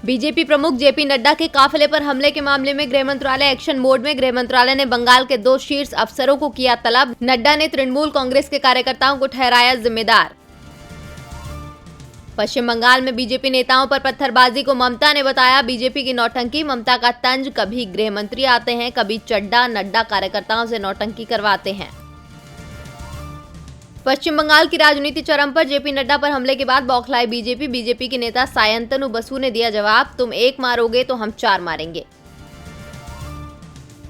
BJP प्रमुख JP Nadda के काफिले पर हमले के मामले में गृह मंत्रालय एक्शन मोड में। गृह मंत्रालय ने बंगाल के 2 शीर्ष अफसरों को किया तलब। नड्डा ने तृणमूल कांग्रेस के कार्यकर्ताओं को ठहराया जिम्मेदार। पश्चिम बंगाल में बीजेपी नेताओं पर पत्थरबाजी को ममता ने बताया बीजेपी की नौटंकी। ममता का तंज, कभी गृह मंत्री आते हैं, कभी चड्डा। नड्डा कार्यकर्ताओं से नौटंकी करवाते हैं। पश्चिम बंगाल की राजनीति चरम पर। जेपी नड्डा पर हमले के बाद बौखलाई बीजेपी। बीजेपी के नेता सायंतनु बसु ने दिया जवाब, तुम 1 मारोगे तो हम 4 मारेंगे।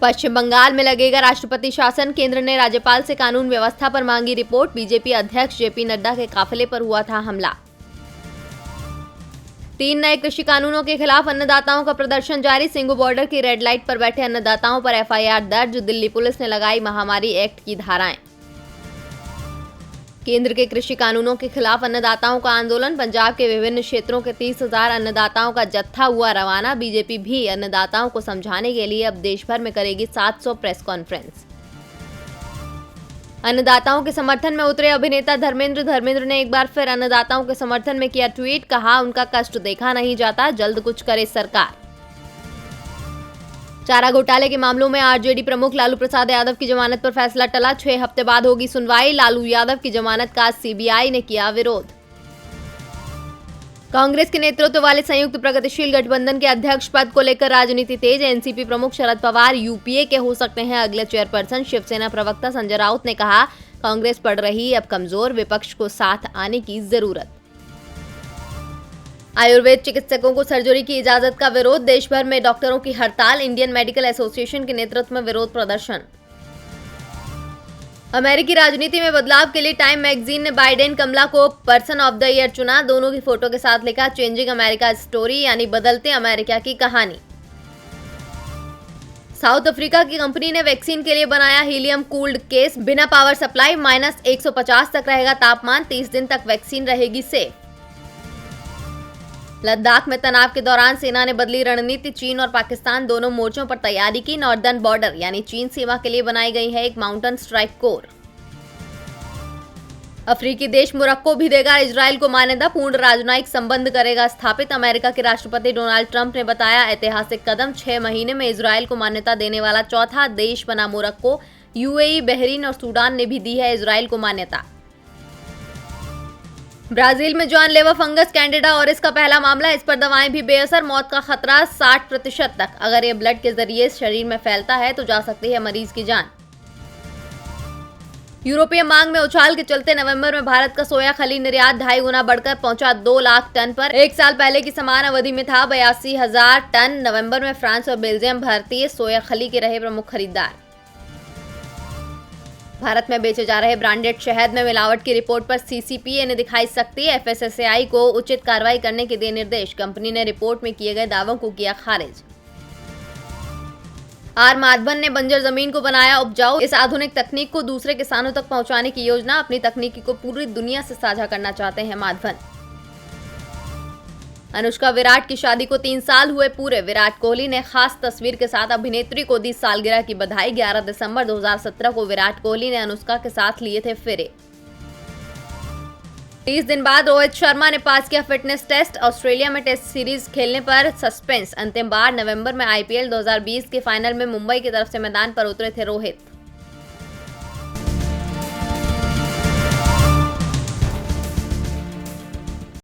पश्चिम बंगाल में लगेगा राष्ट्रपति शासन। केंद्र ने राज्यपाल से कानून व्यवस्था पर मांगी रिपोर्ट। बीजेपी अध्यक्ष जेपी नड्डा के काफिले पर हुआ था हमला। 3 नए कृषि कानूनों के खिलाफ अन्नदाताओं का प्रदर्शन जारी। सिंघू बॉर्डर की रेड लाइट पर बैठे अन्नदाताओं पर एफआईआर दर्ज। दिल्ली पुलिस ने लगाई महामारी एक्ट की धाराएं। केंद्र के कृषि कानूनों के खिलाफ अन्नदाताओं का आंदोलन। पंजाब के विभिन्न क्षेत्रों के 30,000 अन्नदाताओं का जत्था हुआ रवाना। बीजेपी भी अन्नदाताओं को समझाने के लिए अब देश भर में करेगी 700 प्रेस कॉन्फ्रेंस। अन्नदाताओं के समर्थन में उतरे अभिनेता धर्मेंद्र ने एक बार फिर अन्नदाताओं के समर्थन में किया ट्वीट। कहा, उनका कष्ट देखा नहीं जाता, जल्द कुछ करे सरकार। चारा घोटाले के मामलों में आरजेडी प्रमुख लालू प्रसाद यादव की जमानत पर फैसला टला। 6 हफ्ते बाद होगी सुनवाई। लालू यादव की जमानत का सीबीआई ने किया विरोध। कांग्रेस के नेतृत्व वाले संयुक्त प्रगतिशील गठबंधन के अध्यक्ष पद को लेकर राजनीति तेज। एनसीपी प्रमुख शरद पवार यूपीए के हो सकते हैं अगले चेयरपर्सन। शिवसेना प्रवक्ता संजय राउत ने कहा, कांग्रेस पड़ रही अब कमजोर, विपक्ष को साथ आने की जरूरत। आयुर्वेद चिकित्सकों को सर्जरी की इजाजत का विरोध। देश भर में डॉक्टरों की हड़ताल। इंडियन मेडिकल एसोसिएशन के नेतृत्व में विरोध प्रदर्शन। अमेरिकी राजनीति में बदलाव के लिए टाइम मैगजीन ने बाइडेन कमला को पर्सन ऑफ द ईयर चुना। दोनों की फोटो के साथ लिखा, चेंजिंग अमेरिका स्टोरी, यानी बदलते अमेरिका की कहानी। साउथ अफ्रीका की कंपनी ने वैक्सीन के लिए बनाया हीलियम कूल्ड केस। बिना पावर सप्लाई, -150 तक रहेगा तापमान। 30 दिन तक वैक्सीन रहेगी सेफ। लद्दाख में तनाव के दौरान सेना ने बदली रणनीति। चीन और पाकिस्तान दोनों मोर्चों पर तैयारी की। नॉर्दर्न बॉर्डर यानी चीन सीमा के लिए बनाई गई है एक माउंटेन स्ट्राइक कोर। अफ्रीकी देश मोरक्को भी देगा इजरायल को मान्यता। पूर्ण राजनयिक संबंध करेगा स्थापित। अमेरिका के राष्ट्रपति डोनाल्ड ट्रंप ने बताया, ऐतिहासिक कदम। 6 महीने में इजरायल को मान्यता देने वाला चौथा देश बना मोरक्को। यूएई, बहरीन और सूडान ने भी दी है इजरायल को मान्यता। ब्राजील में जानलेवा फंगस कैंडिडा और इसका पहला मामला। इस पर दवाएं भी बेअसर। मौत का खतरा 60% तक। अगर ये ब्लड के जरिए शरीर में फैलता है तो जा सकती है मरीज की जान। यूरोपीय मांग में उछाल के चलते नवंबर में भारत का सोया खली निर्यात 2.5 गुना बढ़कर पहुंचा 2 लाख टन पर। 1 साल पहले की समान अवधि में था 82,000 टन। नवंबर में फ्रांस और बेल्जियम भारतीय सोया खली के रहे प्रमुख खरीदार। भारत में बेचे जा रहे ब्रांडेड शहद में मिलावट की रिपोर्ट पर सीसीपीए ने दिखाई सख्ती। एफएसएसएआई को उचित कार्रवाई करने के दिए निर्देश। कंपनी ने रिपोर्ट में किए गए दावों को किया खारिज। आर माधवन ने बंजर जमीन को बनाया उपजाऊ। इस आधुनिक तकनीक को दूसरे किसानों तक पहुंचाने की योजना। अपनी तकनीकी को पूरी दुनिया से साझा करना चाहते हैं माधवन। अनुष्का विराट की शादी को 3 साल हुए पूरे। विराट कोहली ने खास तस्वीर के साथ अभिनेत्री को दी सालगिरह की बधाई। 11 दिसंबर 2017 को विराट कोहली ने अनुष्का के साथ लिए थे फेरे। 30 दिन बाद रोहित शर्मा ने पास किया फिटनेस टेस्ट। ऑस्ट्रेलिया में टेस्ट सीरीज खेलने पर सस्पेंस। अंतिम बार नवंबर में आईपीएल 2020 के फाइनल में मुंबई की तरफ से मैदान पर उतरे थे रोहित।